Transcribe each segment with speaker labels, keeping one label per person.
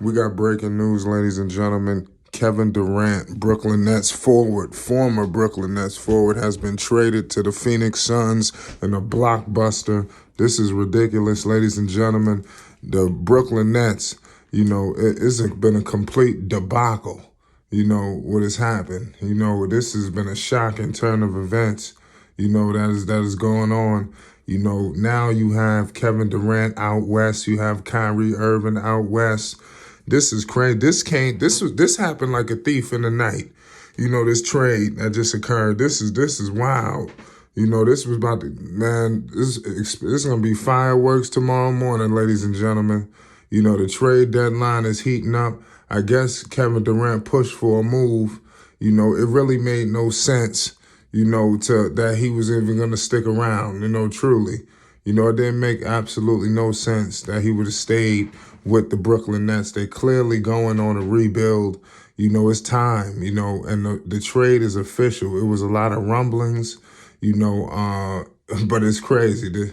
Speaker 1: We got breaking news, ladies and gentlemen. Kevin Durant, Brooklyn Nets forward, former Brooklyn Nets forward, has been traded to the Phoenix Suns in a blockbuster. This is ridiculous, ladies and gentlemen. The Brooklyn Nets, it's been a complete debacle. What has happened. This has been a shocking turn of events. That is going on. Now you have Kevin Durant out west. You have Kyrie Irving out west. This is crazy. This happened like a thief in the night. This trade that just occurred. This is wild. This was about to, man, this is going to be fireworks tomorrow morning, ladies and gentlemen. The trade deadline is heating up. I guess Kevin Durant pushed for a move. It really made no sense, that he was even going to stick around, truly. It didn't make absolutely no sense that he would have stayed with the Brooklyn Nets. They're clearly going on a rebuild. It's time, and the trade is official. It was a lot of rumblings, but it's crazy.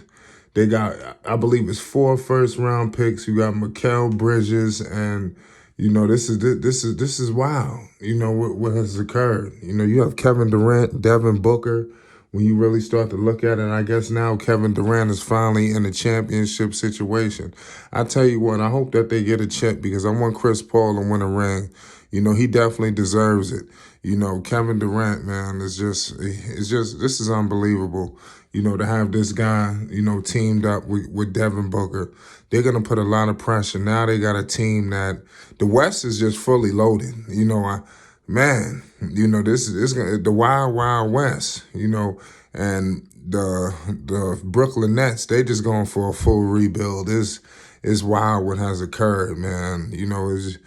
Speaker 1: They got, I believe it's 4 first-round picks. You got Mikal Bridges, and this is wild. What has occurred. You have Kevin Durant, Devin Booker. When you really start to look at it, I guess now Kevin Durant is finally in a championship situation. I tell you what, I hope that they get a chip because I want Chris Paul to win a ring. He definitely deserves it. Kevin Durant, man, this is unbelievable. To have this guy, teamed up with Devin Booker. They're going to put a lot of pressure. Now they got a team that the West is just fully loaded. This is the Wild Wild West, and the Brooklyn Nets, they just going for a full rebuild. It's wild what has occurred, man. It's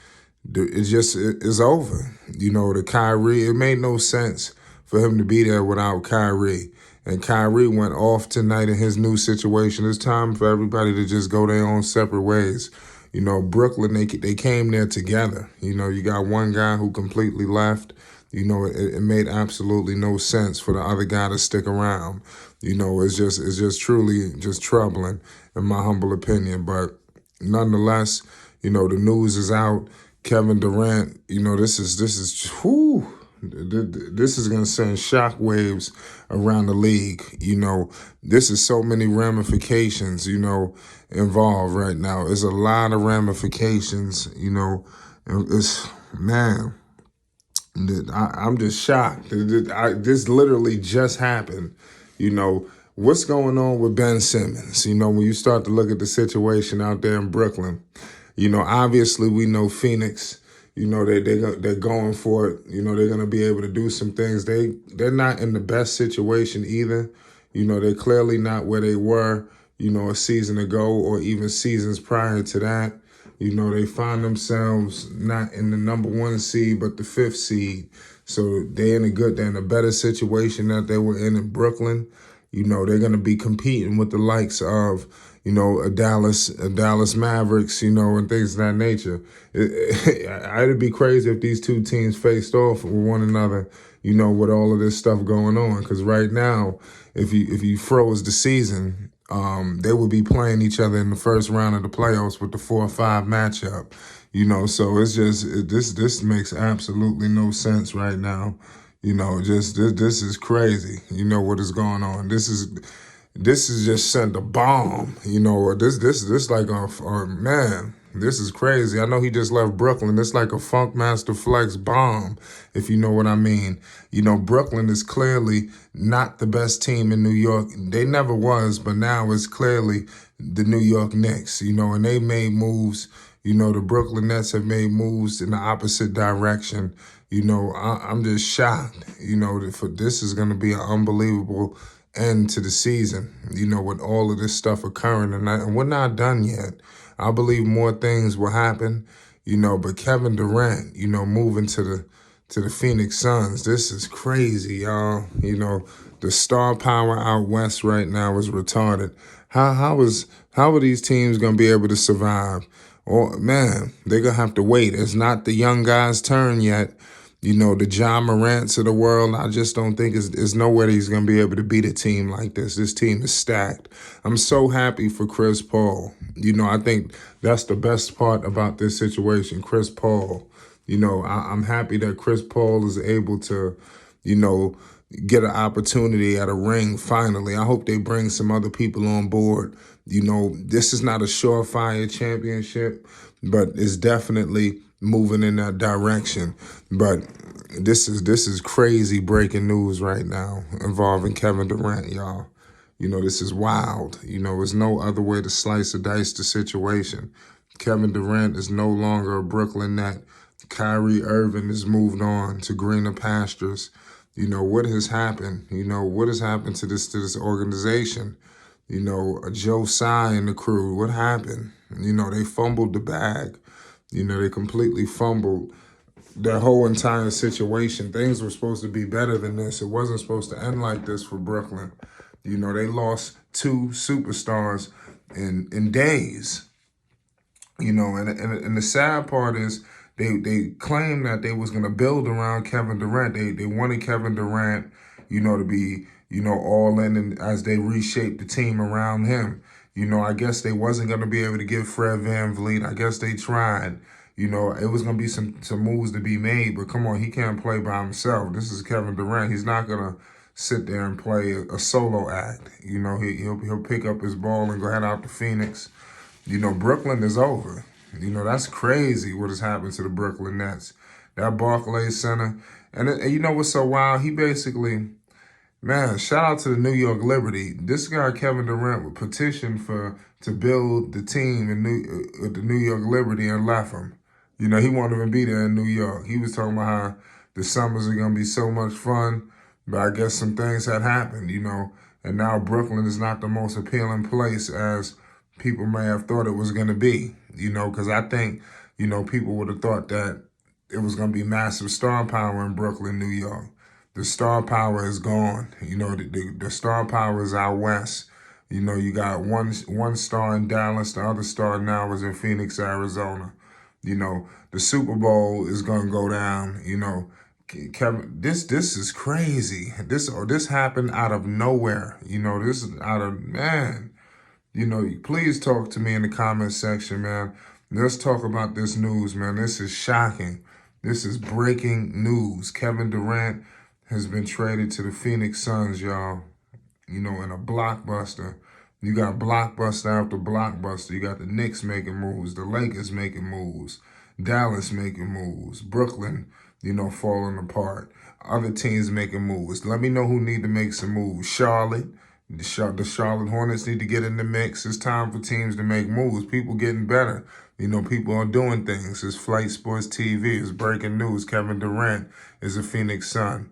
Speaker 1: over. The Kyrie, it made no sense for him to be there without Kyrie. And Kyrie went off tonight in his new situation. It's time for everybody to just go their own separate ways. Brooklyn, they came there together. You got one guy who completely left. It made absolutely no sense for the other guy to stick around. It's just truly just troubling, in my humble opinion. But nonetheless, the news is out. Kevin Durant, this is going to send shockwaves around the league. This is so many ramifications, involved right now. There's a lot of ramifications, I'm just shocked. This literally just happened. What's going on with Ben Simmons? When you start to look at the situation out there in Brooklyn, obviously we know Phoenix, they're going for it. They're going to be able to do some things. They're not in the best situation either. They're clearly not where they were, a season ago or even seasons prior to that. They find themselves not in the number 1 seed, but the 5th seed. So they're in a better situation that they were in Brooklyn. They're going to be competing with the likes of, a Dallas Mavericks, and things of that nature. It'd be crazy if these two teams faced off with one another, with all of this stuff going on. Because right now, if you froze the season, they would be playing each other in the first round of the playoffs with the 4-5 matchup. So it's just this makes absolutely no sense right now. This is crazy. What is going on. This is just sent a bomb. This like man. This is crazy. I know he just left Brooklyn. It's like a Funkmaster Flex bomb, if you know what I mean. Brooklyn is clearly not the best team in New York. They never was, but now it's clearly the New York Knicks, and they made moves. The Brooklyn Nets have made moves in the opposite direction. I'm just shocked, for this is going to be an unbelievable end to the season, with all of this stuff occurring. And we're not done yet. I believe more things will happen, but Kevin Durant, moving to the Phoenix Suns, this is crazy, y'all. The star power out west right now is retarded. How are these teams going to be able to survive? Oh, man, they're going to have to wait. It's not the young guys' turn yet. The John Morants of the world, I just don't think is nowhere he's going to be able to beat a team like this. This team is stacked. I'm so happy for Chris Paul. I think that's the best part about this situation. Chris Paul. I'm happy that Chris Paul is able to, you know, get an opportunity at a ring finally. I hope they bring some other people on board. This is not a surefire championship, but it's definitely moving in that direction. But this is crazy breaking news right now involving Kevin Durant, y'all. This is wild. There's no other way to slice or dice the situation. Kevin Durant is no longer a Brooklyn Net. Kyrie Irving has moved on to greener pastures. What has happened? What has happened to this organization? Joe Tsai and the crew. What happened? They fumbled the bag. They completely fumbled the whole entire situation. Things were supposed to be better than this. It wasn't supposed to end like this for Brooklyn. They lost two superstars in days. And the sad part is they claimed that they was gonna build around Kevin Durant. They wanted Kevin Durant, to be, all in, and as they reshaped the team around him. I guess they wasn't gonna be able to give Fred VanVleet. I guess they tried. It was gonna be some moves to be made, but come on, he can't play by himself. This is Kevin Durant. He's not gonna sit there and play a solo act. He'll pick up his ball and go head out to Phoenix. Brooklyn is over. That's crazy what has happened to the Brooklyn Nets. That Barclays Center. And you know what's so wild? He basically, man, shout out to the New York Liberty. This guy, Kevin Durant, would petition to build the team at the New York Liberty and left him. He won't even be there in New York. He was talking about how the summers are going to be so much fun, but I guess some things had happened, and now Brooklyn is not the most appealing place as people may have thought it was going to be, because I think, people would have thought that it was going to be massive star power in Brooklyn, New York. The star power is gone. The star power is out west. You got one star in Dallas. The other star now is in Phoenix, Arizona. The Super Bowl is going to go down. Kevin, this is crazy. This happened out of nowhere. This is out of, man. Please talk to me in the comment section, man. Let's talk about this news, man. This is shocking. This is breaking news. Kevin Durant has been traded to the Phoenix Suns, y'all. In a blockbuster. You got blockbuster after blockbuster. You got the Knicks making moves, the Lakers making moves, Dallas making moves, Brooklyn, falling apart. Other teams making moves. Let me know who need to make some moves. Charlotte. The Charlotte Hornets need to get in the mix. It's time for teams to make moves. People getting better. People are doing things. It's Flight Sports TV. It's breaking news. Kevin Durant is a Phoenix Sun.